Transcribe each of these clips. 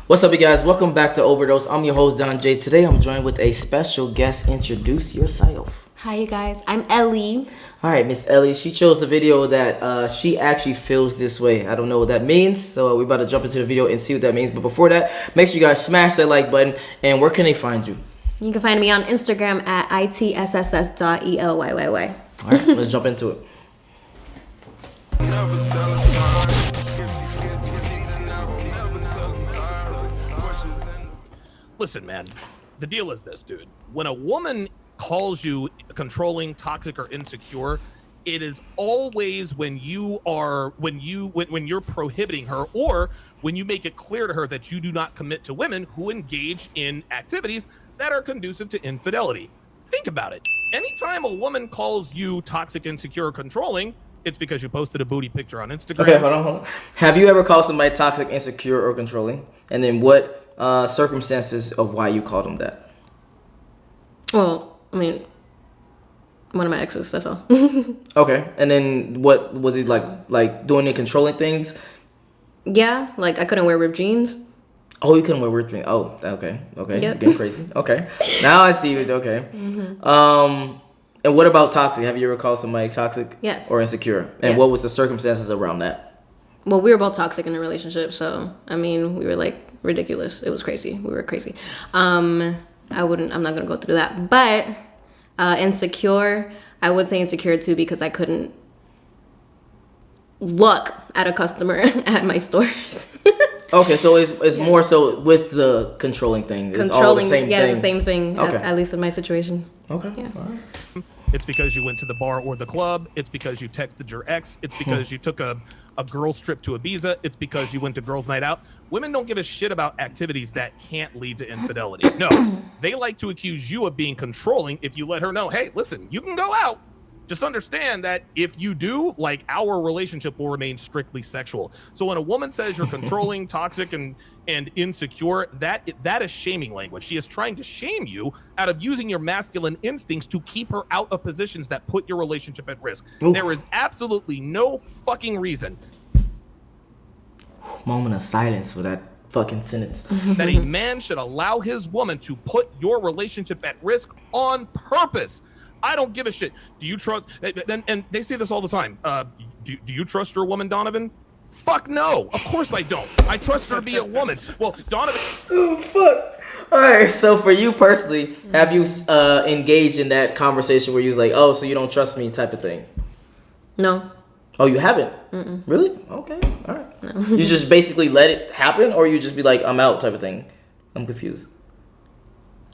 What's up, you guys? Welcome back to Overdose. I'm your host, Jaye. Today, I'm joined with a special guest. Introduce yourself. Hi, you guys. I'm Ellie. All right, Miss Ellie. She chose the video that she actually feels this way. I don't know what that means, so we're about to jump into the video and see what that means. But before that, make sure you guys smash that like button. And where can they find you? You can find me on Instagram at itsss.elyy. All right, let's jump into it. Listen, man, the deal is this, dude. When a woman calls you controlling, toxic, or insecure, it is always when you're prohibiting her, or when you make it clear to her that you do not commit to women who engage in activities that are conducive to infidelity. Think about it. Anytime a woman calls you toxic, insecure, or controlling, it's because you posted a booty picture on Instagram. Okay, hold on. Have you ever called somebody toxic, insecure, or controlling? And then what circumstances of why you called them that? Well, I mean, one of my exes, that's all. Okay, and then what was he like doing the controlling things? Yeah, like I couldn't wear ripped jeans. Oh, you couldn't wear ripped jeans. Oh, okay. Yep. You're getting crazy. Okay, now I see you. Okay. Mm-hmm. And what about toxic? Have you ever called somebody toxic? Yes. Or insecure? And yes. What was the circumstances around that? Well, we were both toxic in a relationship, so I mean, we were like ridiculous. It was crazy. We were crazy. I'm not gonna go through that. But insecure, I would say insecure too, because I couldn't look at a customer at my stores. Okay, so it's yes. More so with the controlling thing. It's all the same thing. It's the same thing. Okay. At least in my situation. Okay. Yeah. All right. It's because you went to the bar or the club. It's because you texted your ex. It's because you took a girl's trip to Ibiza. It's because you went to girls' night out. Women don't give a shit about activities that can't lead to infidelity. No, they like to accuse you of being controlling if you let her know, hey, listen, you can go out. Just understand that if you do, like, our relationship will remain strictly sexual. So when a woman says you're controlling, toxic, and insecure, that is shaming language. She is trying to shame you out of using your masculine instincts to keep her out of positions that put your relationship at risk. Oof. There is absolutely no fucking reason. Moment of silence for that fucking sentence. That a man should allow his woman to put your relationship at risk on purpose. I don't give a shit. Do you trust? And they say this all the time. Do you trust your woman, Donovan? Fuck no. Of course I don't. I trust her to be a woman. Well, Donovan. Oh fuck. All right. So for you personally, have you engaged in that conversation where you was like, oh, so you don't trust me, type of thing? No. Oh, you haven't? Mm-mm. Really? Okay. All right. No. You just basically let it happen, or you just be like, I'm out, type of thing? I'm confused.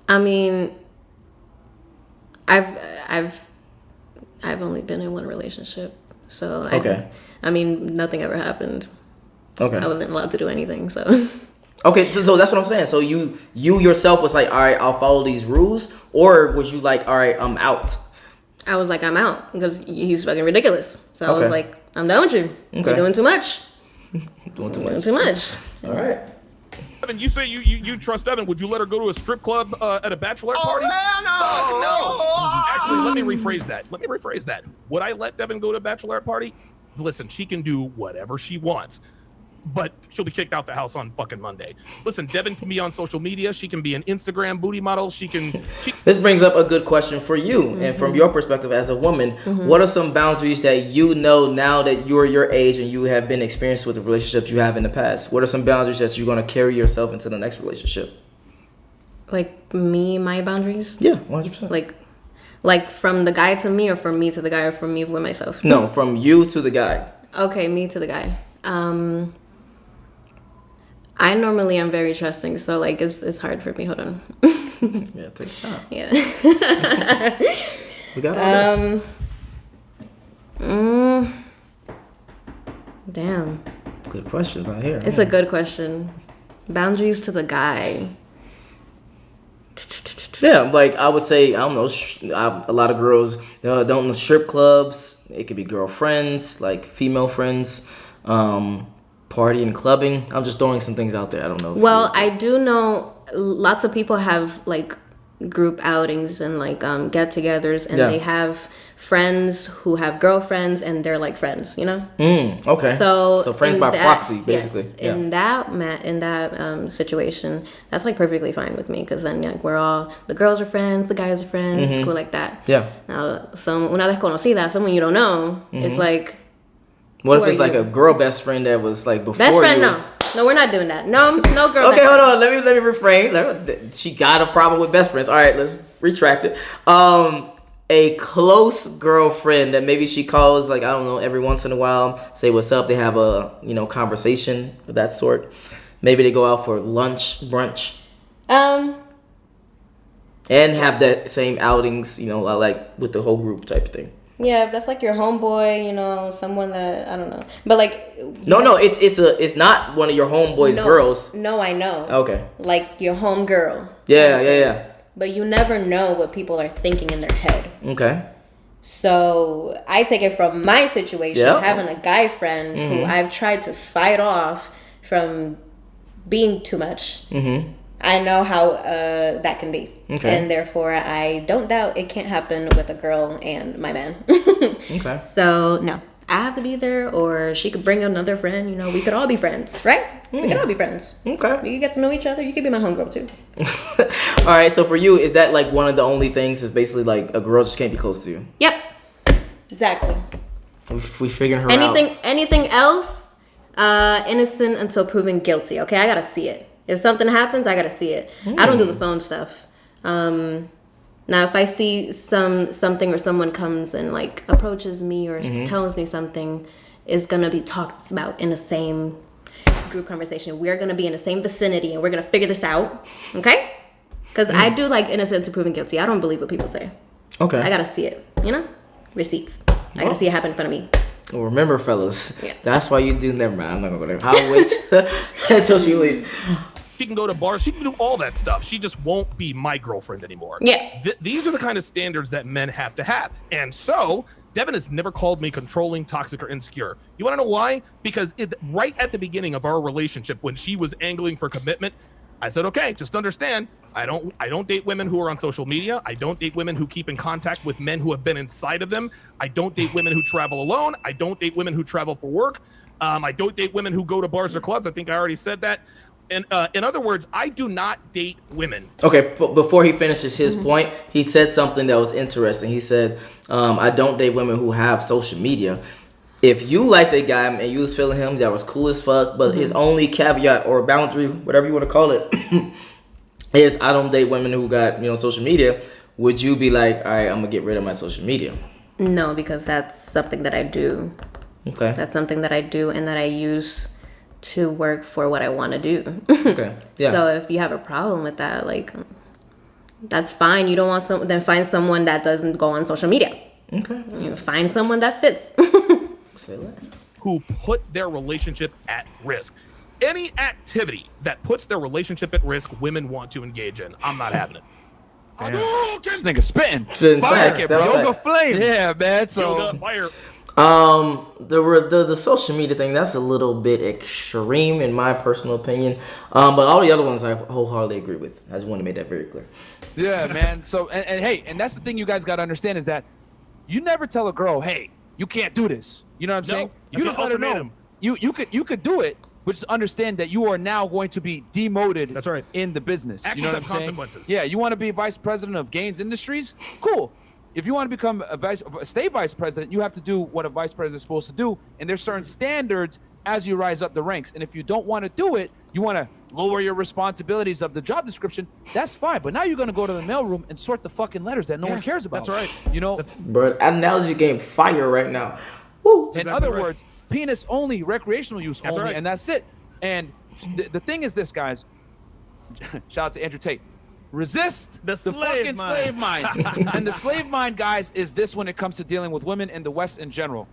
I mean, I've only been in one relationship, so okay. I mean, nothing ever happened. Okay. I wasn't allowed to do anything, so. Okay, so that's what I'm saying. So you yourself was like, all right, I'll follow these rules, or was you like, all right, I'm out? I was like, I'm out because he's fucking ridiculous. So I was like, I'm done with you. Okay. You're doing too much. Doing too much. All right. Evan, you say you trust Evan. Would you let her go to a strip club at a bachelorette party? Oh, no. Actually, let me rephrase that. Would I let Devin go to a bachelorette party? Listen, she can do whatever she wants, but she'll be kicked out the house on fucking Monday. Listen, Devin can be on social media. She can be an Instagram booty model. This brings up a good question for you. Mm-hmm. And from your perspective as a woman, what are some boundaries that you know now that you're your age and you have been experienced with the relationships you have in the past? What are some boundaries that you're going to carry yourself into the next relationship? Like my boundaries? Yeah, 100%. Like from the guy to me, or from me to the guy, or from me with myself? No, from you to the guy. Okay, me to the guy. I normally am very trusting, so like it's hard for me. Hold on. Yeah, take your time. Yeah. We got all that. Damn. Good questions out here. It's a good question. Boundaries to the guy. Yeah, like I would say, I don't know, a lot of girls don't know strip clubs. It could be girlfriends, like female friends, party and clubbing. I'm just throwing some things out there. I don't know. Well, I do know lots of people have like group outings and like get-togethers, and they have friends who have girlfriends and they're like friends, you know? Okay. So friends by proxy, basically. Yes, in that situation, that's like perfectly fine with me, because then like we're all, the girls are friends, the guys are friends, cool like that. Yeah. Now, una desconocida, someone you don't know, it's like, what if it's like a girl best friend that was like before best friend? you? No, we're not doing that. No girl. Okay, hold on. Let me refrain. She got a problem with best friends. All right, let's retract it. A close girlfriend that maybe she calls, like, I don't know, every once in a while, say what's up. They have a conversation of that sort. Maybe they go out for lunch, brunch, and have that same outings, like with the whole group type of thing. Yeah, if that's like your homeboy, someone that I don't know, but like no, it's not one of your homeboys' girls. No, I know. Okay. Like your home girl. Yeah. But you never know what people are thinking in their head. Okay. So I take it from my situation, having a guy friend who I've tried to fight off from being too much. Mm-hmm. I know how that can be. Okay. And therefore, I don't doubt it can't happen with a girl and my man. Okay. So, no. I have to be there, or she could bring another friend. We could all be friends, right? We could all be friends. Okay. We could get to know each other. You could be my homegirl, too. All right, so for you, is that like one of the only things is basically like a girl just can't be close to you? Yep. Exactly. We figured her out. Anything else, innocent until proven guilty, okay? I gotta see it. If something happens, I gotta see it. I don't do the phone stuff. Now, if I see something or someone comes and like approaches me or tells me something is gonna be talked about in the same group conversation, we're gonna be in the same vicinity and we're gonna figure this out, okay? Because I do like innocent to proven guilty. I don't believe what people say. Okay. I gotta see it. Receipts. I gotta see it happen in front of me. Well, remember, fellas, that's why you do. Never mind. I'm not gonna go there. I'll wait until she leaves. She can go to bars. She can do all that stuff. She just won't be my girlfriend anymore. Yeah. These are the kind of standards that men have to have. And so Devin has never called me controlling, toxic, or insecure. You want to know why? Because right at the beginning of our relationship, when she was angling for commitment, I said, okay, just understand, I don't date women who are on social media. I don't date women who keep in contact with men who have been inside of them. I don't date women who travel alone. I don't date women who travel for work. I don't date women who go to bars or clubs. I think I already said that. And in other words, I do not date women. Okay, before he finishes his point, he said something that was interesting. He said, I don't date women who have social media. If you like that guy and you was feeling him, that was cool as fuck, but his only caveat or boundary, whatever you want to call it, is I don't date women who got, social media, would you be like, all right, I'm going to get rid of my social media? No, because that's something that I do. Okay. That's something that I do and that I use to work for what I want to do. Okay. Yeah. So if you have a problem with that, like, that's fine. You don't want then find someone that doesn't go on social media. Okay. Find someone that fits. Say less. Who put their relationship at risk. Any activity that puts their relationship at risk, women want to engage in. I'm not having it. Damn. This nigga spitting. Fire. Yoga flame. Yeah, man. So Yoga, fire. The social media thing, that's a little bit extreme in my personal opinion. But all the other ones I wholeheartedly agree with. I just want to make that very clear. Yeah, man. So and hey, and that's the thing you guys got to understand is that you never tell a girl, hey, you can't do this. You know what I'm saying? You just let her know. You could do it, but just understand that you are now going to be demoted. That's right. In the business. Actions You know what have I'm saying? consequences. Yeah, you want to be vice president of Gaines Industries? Cool. If you want to become a state vice president, you have to do what a vice president is supposed to do, and there's certain standards as you rise up the ranks. And if you don't want to do it, you want to lower your responsibilities of the job description, that's fine. But now you're going to go to the mailroom and sort the fucking letters that no one cares about. That's right. Bro, analogy game fire right now. Woo. In other words, penis only, recreational use only, right. and that's it. And the thing is this, guys. Shout out to Andrew Tate. Resist the fucking slave mind. And the slave mind, guys, is this when it comes to dealing with women in the West in general.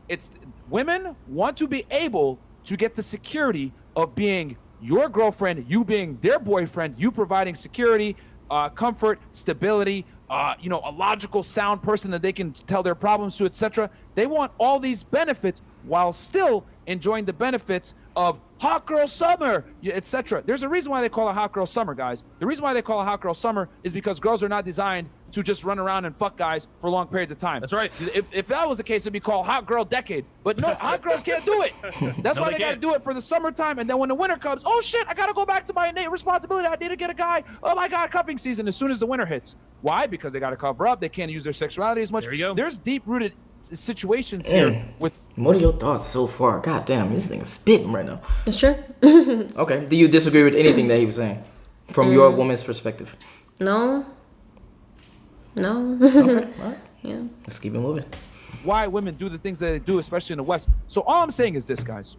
It's women want to be able to get the security of being your girlfriend, you being their boyfriend, you providing security, comfort, stability, a logical, sound person that they can tell their problems to, etc. They want all these benefits while still enjoying the benefits of hot girl summer, etc. There's a reason why they call it hot girl summer, guys. The reason why they call it hot girl summer is because girls are not designed to just run around and fuck guys for long periods of time. That's right. If that was the case, it'd be called hot girl decade. But no, hot girls can't do it. That's why they got to do it for the summertime. And then when the winter comes, oh shit, I got to go back to my innate responsibility. I need to get a guy. Oh my God, cuffing season as soon as the winter hits. Why? Because they got to cover up. They can't use their sexuality as much. There you go. There's deep-rooted situations here with. What are your thoughts so far? God damn, this thing is spitting right now. That's true. Okay. Do you disagree with anything that he was saying from your woman's perspective? No. Okay. All right. Yeah. Let's keep it moving. Why women do the things that they do, especially in the West. So all I'm saying is this, guys.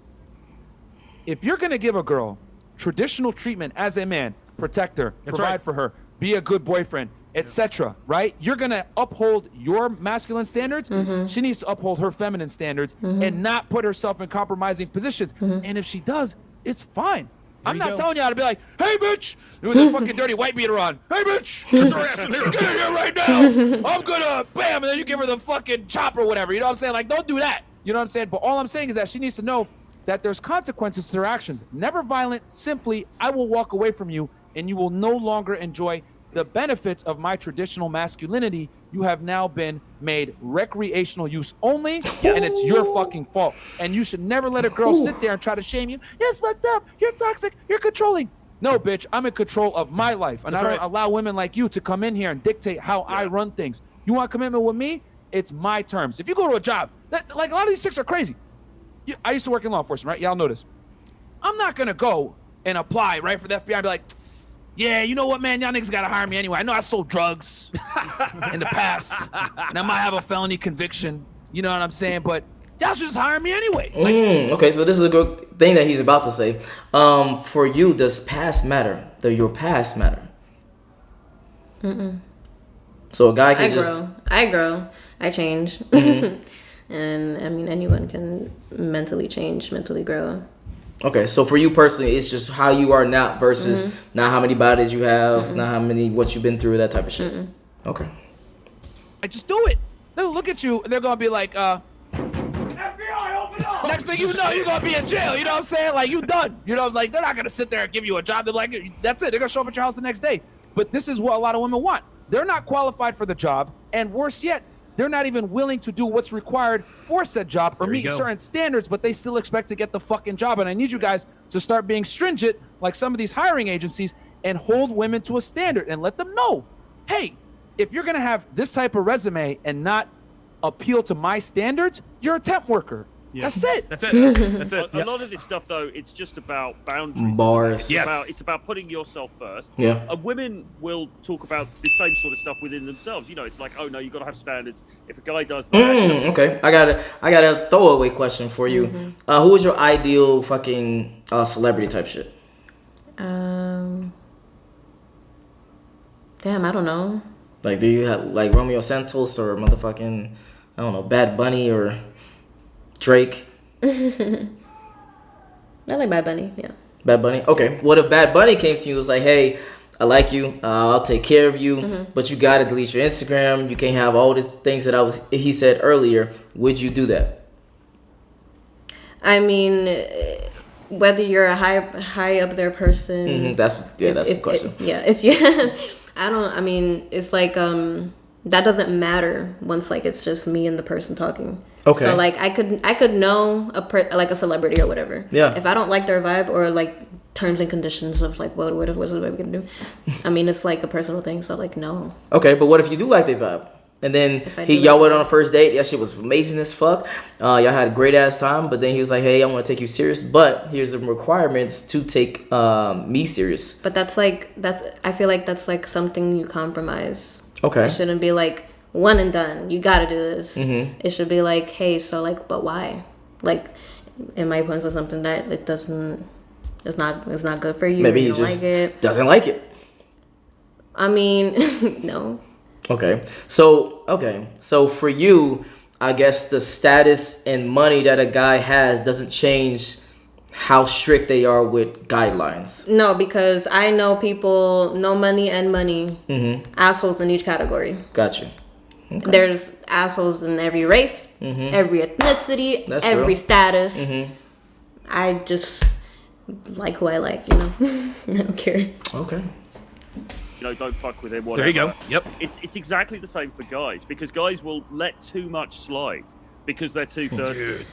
If you're going to give a girl traditional treatment as a man, protect her, provide for her, be a good boyfriend, etc., right? You're going to uphold your masculine standards. She needs to uphold her feminine standards and not put herself in compromising positions. And if she does, it's fine. I'm not telling you how to be like, hey, bitch, with a fucking dirty white beater on. Hey, bitch, get your ass in here. Get in here right now. I'm going to, bam, and then you give her the fucking chop or whatever. You know what I'm saying? Like, don't do that. You know what I'm saying? But all I'm saying is that she needs to know that there's consequences to her actions. Never violent, simply, I will walk away from you and you will no longer enjoy the benefits of my traditional masculinity. You have now been made recreational use only, and it's your fucking fault. And you should never let a girl sit there and try to shame you. Yes, fucked up. You're toxic. You're controlling. No, bitch, I'm in control of my life, and I don't allow women like you to come in here and dictate how I run things. You want commitment with me? It's my terms. If you go to a job, like a lot of these chicks are crazy. I used to work in law enforcement, right? Y'all know this. I'm not gonna go and apply right for the FBI and be like, yeah, you know what, man? Y'all niggas gotta hire me anyway. I know I sold drugs in the past, and I might have a felony conviction. You know what I'm saying? But y'all should just hire me anyway. Okay, so this is a good thing that he's about to say. For you, does past matter? Does your past matter? So a guy can I grow. I change. And I mean, anyone can mentally change, mentally grow. Okay, so for you personally, it's just how you are now versus not how many bodies you have, not how many, what you've been through, that type of shit. Okay. I just do it. They'll look at you and they're gonna be like, FBI, open up. Next thing you know, you're gonna be in jail. You know what I'm saying? Like, you done. You know, like, they're not gonna sit there and give you a job. They're like, that's it. They're gonna show up at your house the next day. But this is what a lot of women want. They're not qualified for the job, and worse yet, they're not even willing to do what's required for said job or meet certain standards, but they still expect to get the fucking job. And I need you guys to start being stringent, like some of these hiring agencies, and hold women to a standard and let them know, hey, if you're gonna have this type of resume and not appeal to my standards, you're a temp worker. Yeah. That's it. That's it. That's it. A lot of this stuff, though, it's just about boundaries. Bars. It's about putting yourself first. Yeah. And women will talk about the same sort of stuff within themselves. You know, it's like, oh no, you got to have standards. If a guy does that. Okay. I got a throwaway question for you. Who is your ideal fucking celebrity type shit? Damn, I don't know. Like, do you have like Romeo Santos or motherfucking, I don't know, Bad Bunny or Drake? I like Bad Bunny, yeah. Bad Bunny? Okay. What if Bad Bunny came to you and was like, hey, I like you, I'll take care of you, but you gotta delete your Instagram, you can't have all the things that he said earlier, would you do that? I mean, whether you're a high up there person. That's the question. If you I mean, it's like that doesn't matter once like it's just me and the person talking. Okay. So like I could know like a celebrity or whatever. Yeah. If I don't like their vibe or like terms and conditions of like what is the baby gonna do? I mean, it's like a personal thing. So like no. Okay, but what if you do like their vibe? And then y'all went on a first date. That shit was amazing as fuck. Y'all had a great ass time. But then he was like, "Hey, I want to take you serious, but here's the requirements to take me serious." But I feel like that's like something you compromise. Okay. It shouldn't be like one and done. You gotta do this. It should be like, hey, so like, but why? Like, it might point to something that it doesn't. It's not good for you. Maybe you he just like it. Doesn't like it. I mean, no. Okay. So for you, I guess the status and money that a guy has doesn't change how strict they are with guidelines. No, because I know people, no money and money, assholes in each category. Got you. Okay. There's assholes in every race, every ethnicity, every status. I just like who I like, you know. I don't care. Okay. You know, don't fuck with him. Whatever. There you go. Yep. It's exactly the same for guys, because guys will let too much slide because they're too thirsty. Dude.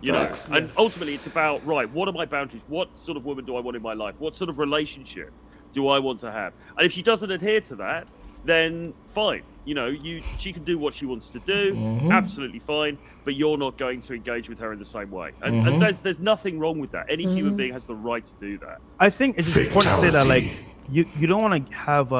You know, Facts. and ultimately it's about, right, what are my boundaries? What sort of woman do I want in my life? What sort of relationship do I want to have? And if she doesn't adhere to that, then fine. You know, she can do what she wants to do, absolutely fine, but you're not going to engage with her in the same way. And there's nothing wrong with that. Any human being has the right to do that. I think it's just important to say that, like, you don't want to have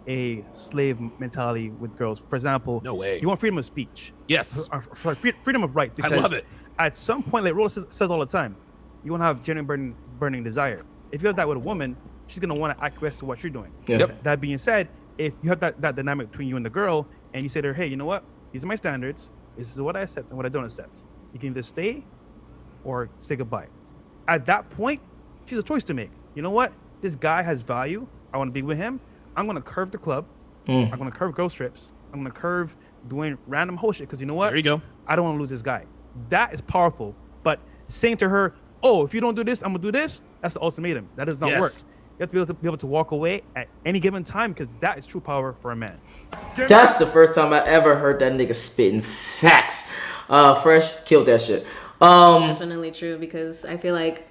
a slave mentality with girls. For example, No way. You want freedom of speech. Yes. Sorry, freedom of right. I love it. At some point, like Rolla says all the time, you want to have genuine burning desire. If you have that with a woman, she's going to want to acquiesce to what you're doing. Yeah. Yep. That being said, if you have that dynamic between you and the girl, and you say to her, hey, you know what? These are my standards. This is what I accept and what I don't accept. You can either stay or say goodbye. At that point, she's a choice to make. You know what? This guy has value. I want to be with him. I'm going to curve the club. I'm going to curve girl strips. I'm going to curve doing random whole shit, because you know what? There you go. I don't want to lose this guy. That is powerful. But saying to her, oh, if you don't do this, I'm going to do this, that's the ultimatum. That does not Yes. work. You have to be able to walk away at any given time, because that is true power for a man. That's the first time I ever heard that nigga spitting facts. Fresh killed that shit. Definitely true, because I feel like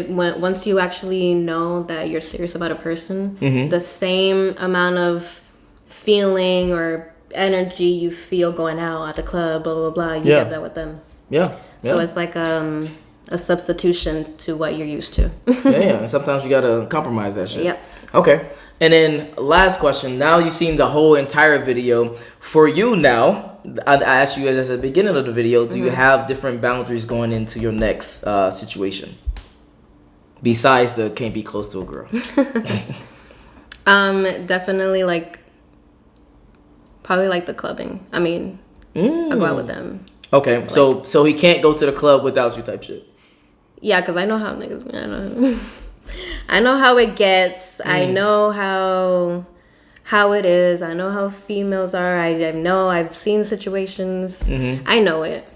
once you actually know that you're serious about a person, the same amount of feeling or energy you feel going out at the club, blah blah blah, you Yeah. get that with them. Yeah. So it's like a substitution to what you're used to. yeah. And sometimes you gotta compromise that shit. Yep. Okay. And then last question. Now you've seen the whole entire video. For you now, I asked you at the beginning of the video, do you have different boundaries going into your next situation? Besides the can't be close to a girl. Definitely probably like the clubbing. I mean, I'll go out with them. Okay, so he can't go to the club without you type shit. Yeah, because I know how niggas. I know how it gets. I know how it is. I know how females are. I know I've seen situations. I know it.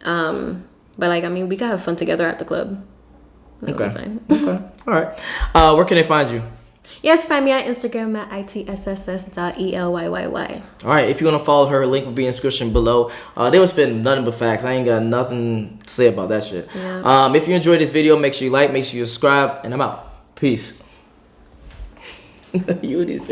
But I mean, we can have fun together at the club. That'll be fine. Okay. All right. Where can they find you? Yes, find me on Instagram at itsss.elyy. All right. If you want to follow her, link will be in the description below. They will spend nothing but facts. I ain't got nothing to say about that shit. Yeah. If you enjoyed this video, make sure you like, make sure you subscribe, and I'm out. Peace. You these